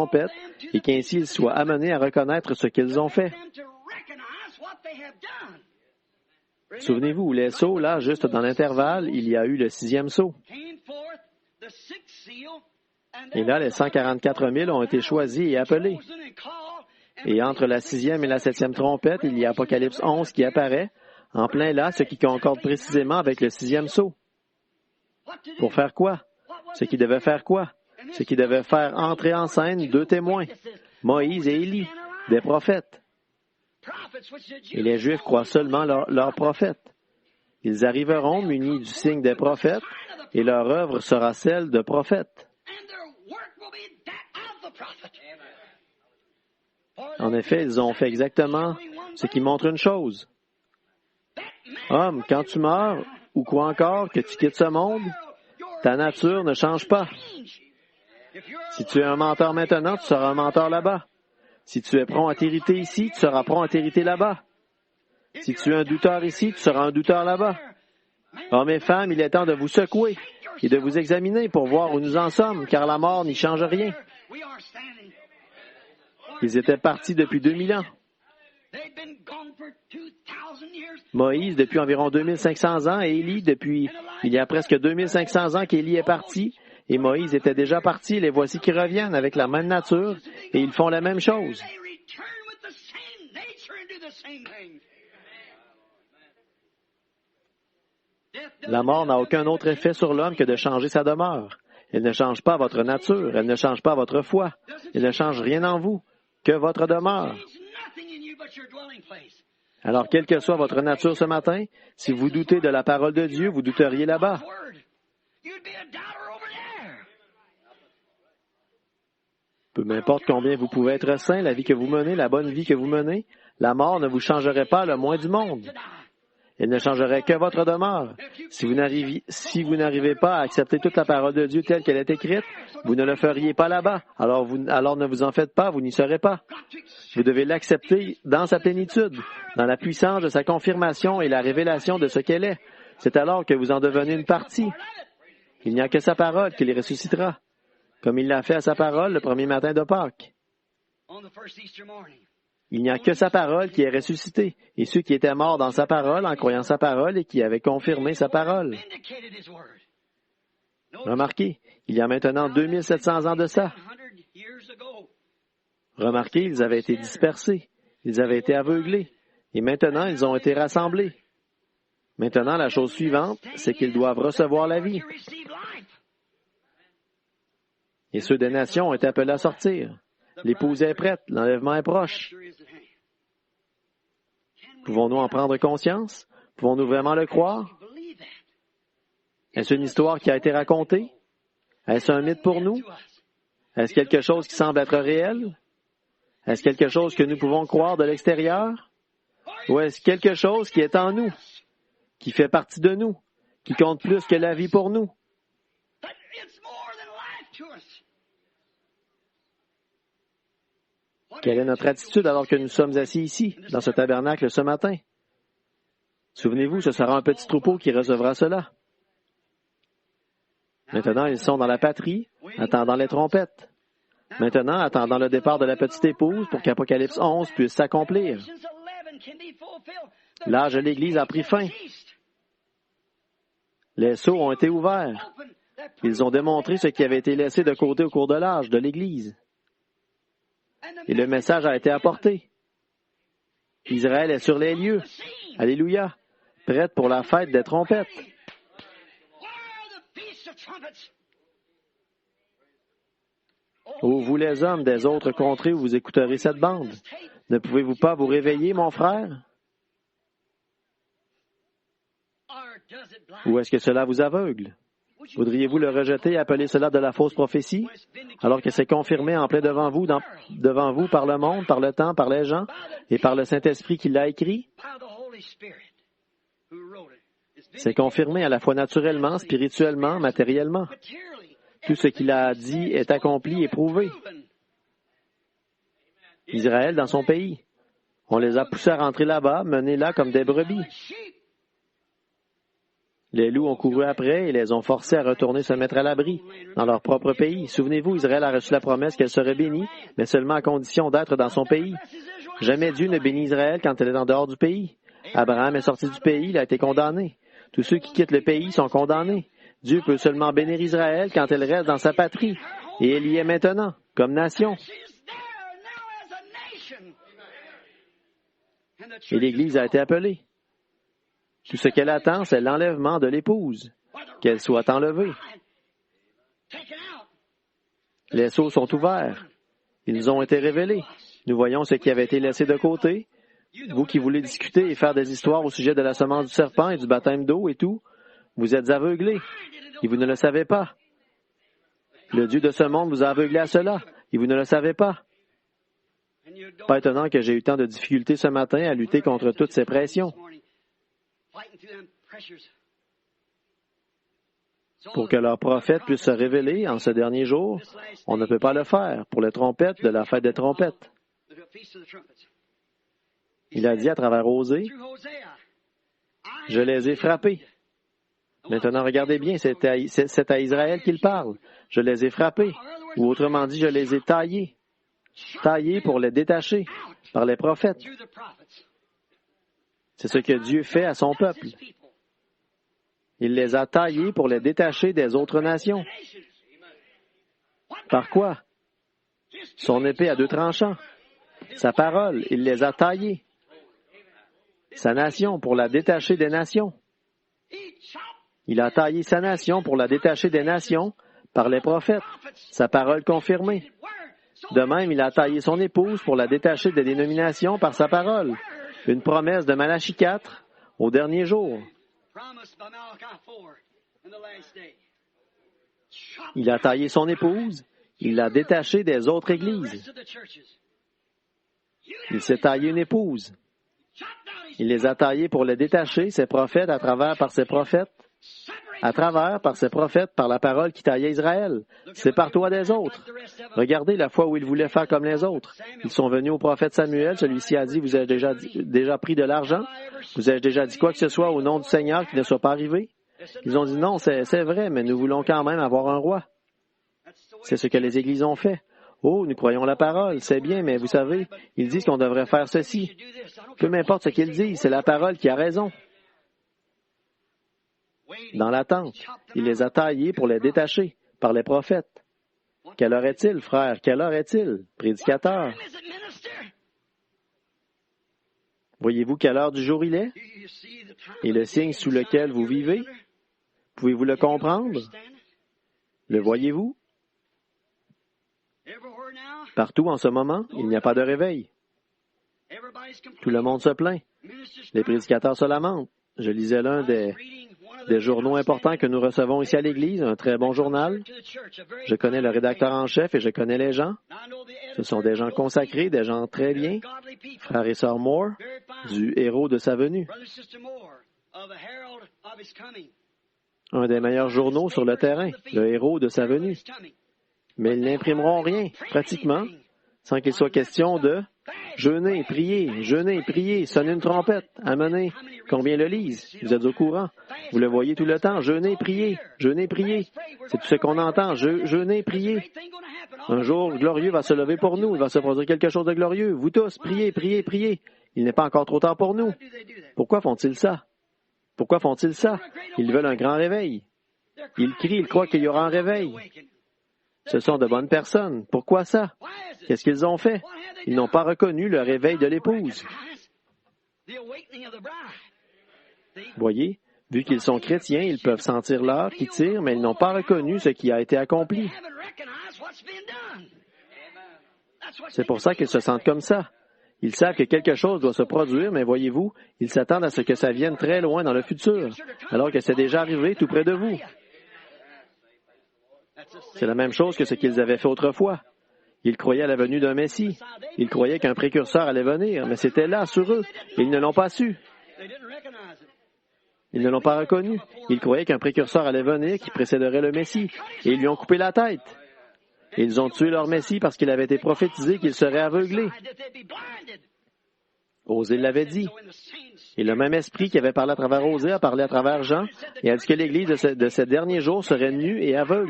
trompette et qu'ainsi ils soient amenés à reconnaître ce qu'ils ont fait. Souvenez-vous, les sceaux, là, juste dans l'intervalle, il y a eu le 6e sceau. Et là, les 144 000 ont été choisis et appelés. Et entre la 6e et la 7e trompette, il y a Apocalypse 11 qui apparaît, en plein là, ce qui concorde précisément avec le 6e sceau. Pour faire quoi? Ce qui devait faire quoi? Ce qui devait faire entrer en scène 2 témoins, Moïse et Élie, des prophètes. Et les Juifs croient seulement leurs prophètes. Ils arriveront munis du signe des prophètes, et leur œuvre sera celle de prophètes. En effet, ils ont fait exactement ce qui montre une chose. Homme, quand tu meurs, ou quoi encore, que tu quittes ce monde, ta nature ne change pas. Si tu es un menteur maintenant, tu seras un menteur là-bas. Si tu es prompt à t'irriter ici, tu seras prompt à t'irriter là-bas. Si tu es un douteur ici, tu seras un douteur là-bas. Hommes et femmes, il est temps de vous secouer et de vous examiner pour voir où nous en sommes, car la mort n'y change rien. Ils étaient partis depuis 2000 ans. Moïse depuis environ 2500 ans et Élie depuis il y a presque 2500 ans qu'Élie est parti et Moïse était déjà parti. Les voici qui reviennent avec la même nature et ils font la même chose. La mort n'a aucun autre effet sur l'homme que de changer sa demeure. Elle ne change pas votre nature, elle ne change pas votre foi, elle ne change rien en vous que votre demeure. Alors, quelle que soit votre nature ce matin, si vous doutez de la parole de Dieu, vous douteriez là-bas. Peu m'importe combien vous pouvez être saint, la vie que vous menez, la bonne vie que vous menez, la mort ne vous changerait pas le moins du monde. Elle ne changerait que votre demeure. Si vous n'arrivez pas à accepter toute la parole de Dieu telle qu'elle est écrite, vous ne le feriez pas là-bas. Alors ne vous en faites pas, vous n'y serez pas. Vous devez l'accepter dans sa plénitude, dans la puissance de sa confirmation et la révélation de ce qu'elle est. C'est alors que vous en devenez une partie. Il n'y a que sa parole qui les ressuscitera, comme il l'a fait à sa parole le premier matin de Pâques. Il n'y a que sa parole qui est ressuscitée, et ceux qui étaient morts dans sa parole, en croyant sa parole, et qui avaient confirmé sa parole. Remarquez, il y a maintenant 2700 ans de ça. Remarquez, ils avaient été dispersés, ils avaient été aveuglés, et maintenant ils ont été rassemblés. Maintenant, la chose suivante, c'est qu'ils doivent recevoir la vie. Et ceux des nations ont été appelés à sortir. L'épouse est prête, l'enlèvement est proche. Pouvons-nous en prendre conscience? Pouvons-nous vraiment le croire? Est-ce une histoire qui a été racontée? Est-ce un mythe pour nous? Est-ce quelque chose qui semble être réel? Est-ce quelque chose que nous pouvons croire de l'extérieur? Ou est-ce quelque chose qui est en nous, qui fait partie de nous, qui compte plus que la vie pour nous? Quelle est notre attitude alors que nous sommes assis ici, dans ce tabernacle ce matin? Souvenez-vous, ce sera un petit troupeau qui recevra cela. Maintenant, ils sont dans la patrie, attendant les trompettes. Maintenant, attendant le départ de la petite épouse pour qu'Apocalypse 11 puisse s'accomplir. L'âge de l'Église a pris fin. Les sceaux ont été ouverts. Ils ont démontré ce qui avait été laissé de côté au cours de l'âge de l'Église. Et le message a été apporté. Israël est sur les lieux. Alléluia. Prête pour la fête des trompettes. Ô vous les hommes des autres contrées où vous écouterez cette bande, ne pouvez-vous pas vous réveiller, mon frère? Ou est-ce que cela vous aveugle? Voudriez-vous le rejeter et appeler cela de la fausse prophétie, alors que c'est confirmé en plein devant vous par le monde, par le temps, par les gens et par le Saint-Esprit qui l'a écrit? C'est confirmé à la fois naturellement, spirituellement, matériellement. Tout ce qu'il a dit est accompli et prouvé. Israël dans son pays. On les a poussés à rentrer là-bas, menés là comme des brebis. Les loups ont couru après et les ont forcés à retourner se mettre à l'abri dans leur propre pays. Souvenez-vous, Israël a reçu la promesse qu'elle serait bénie, mais seulement à condition d'être dans son pays. Jamais Dieu ne bénit Israël quand elle est en dehors du pays. Abraham est sorti du pays, il a été condamné. Tous ceux qui quittent le pays sont condamnés. Dieu peut seulement bénir Israël quand elle reste dans sa patrie. Et elle y est maintenant, comme nation. Et l'Église a été appelée. Tout ce qu'elle attend, c'est l'enlèvement de l'épouse, qu'elle soit enlevée. Les sceaux sont ouverts. Ils nous ont été révélés. Nous voyons ce qui avait été laissé de côté. Vous qui voulez discuter et faire des histoires au sujet de la semence du serpent et du baptême d'eau et tout, vous êtes aveuglés et vous ne le savez pas. Le Dieu de ce monde vous a aveuglé à cela et vous ne le savez pas. Pas étonnant que j'ai eu tant de difficultés ce matin à lutter contre toutes ces pressions. Pour que leur prophète puisse se révéler en ce dernier jour, on ne peut pas le faire pour les trompettes de la fête des trompettes. Il a dit à travers Osée, « Je les ai frappés. » Maintenant, regardez bien, c'est à Israël qu'il parle. « Je les ai frappés. » Ou autrement dit, « Je les ai taillés. » Taillés pour les détacher par les prophètes. C'est ce que Dieu fait à son peuple. Il les a taillés pour les détacher des autres nations. Par quoi? Son épée à deux tranchants. Sa parole, il les a taillés. Sa nation pour la détacher des nations. Il a taillé sa nation pour la détacher des nations par les prophètes, sa parole confirmée. De même, il a taillé son épouse pour la détacher des dénominations par sa parole. Une promesse de Malachie 4 au dernier jour. Il a taillé son épouse, il l'a détachée des autres églises. Il s'est taillé une épouse. Il les a taillés pour les détacher, ses prophètes, par ses prophètes, par la parole qui taillait Israël. Sépare-toi des autres. Regardez la fois où ils voulaient faire comme les autres. Ils sont venus au prophète Samuel. Celui-ci a dit, vous avez déjà pris de l'argent? Vous avez déjà dit quoi que ce soit au nom du Seigneur qui ne soit pas arrivé? Ils ont dit, non, c'est vrai, mais nous voulons quand même avoir un roi. C'est ce que les églises ont fait. Oh, nous croyons la parole, c'est bien, mais vous savez, ils disent qu'on devrait faire ceci. Peu m'importe ce qu'ils disent, c'est la parole qui a raison. Dans l'attente, il les a taillés pour les détacher par les prophètes. Quelle heure est-il, frère? Quelle heure est-il, prédicateur? Voyez-vous quelle heure du jour il est? Et le signe sous lequel vous vivez? Pouvez-vous le comprendre? Le voyez-vous? Partout en ce moment, il n'y a pas de réveil. Tout le monde se plaint. Les prédicateurs se lamentent. Je lisais l'un des journaux importants que nous recevons ici à l'Église, un très bon journal. Je connais le rédacteur en chef et je connais les gens. Ce sont des gens consacrés, des gens très bien. Frère et sœur Moore, du héros de sa venue. Un des meilleurs journaux sur le terrain, le héros de sa venue. Mais ils n'imprimeront rien, pratiquement, sans qu'il soit question de jeûner, prier, sonner une trompette, amener. Combien le lisent? Vous êtes au courant. Vous le voyez tout le temps. Jeûner, prier. C'est tout ce qu'on entend. Jeûner, prier. Un jour glorieux va se lever pour nous. Il va se produire quelque chose de glorieux. Vous tous, priez. Il n'est pas encore trop tard pour nous. Pourquoi font-ils ça? Ils veulent un grand réveil. Ils crient, ils croient qu'il y aura un réveil. Ce sont de bonnes personnes. Pourquoi ça? Qu'est-ce qu'ils ont fait? Ils n'ont pas reconnu le réveil de l'épouse. Voyez, vu qu'ils sont chrétiens, ils peuvent sentir l'heure qui tire, mais ils n'ont pas reconnu ce qui a été accompli. C'est pour ça qu'ils se sentent comme ça. Ils savent que quelque chose doit se produire, mais voyez-vous, ils s'attendent à ce que ça vienne très loin dans le futur, alors que c'est déjà arrivé tout près de vous. C'est la même chose que ce qu'ils avaient fait autrefois. Ils croyaient à la venue d'un Messie. Ils croyaient qu'un précurseur allait venir, mais c'était là, sur eux, et ils ne l'ont pas su. Ils ne l'ont pas reconnu. Ils croyaient qu'un précurseur allait venir qui précéderait le Messie, et ils lui ont coupé la tête. Et ils ont tué leur Messie parce qu'il avait été prophétisé qu'il serait aveuglé. Osée l'avait dit. Et le même esprit qui avait parlé à travers Osée a parlé à travers Jean et a dit que l'Église de ces derniers jours serait nue et aveugle.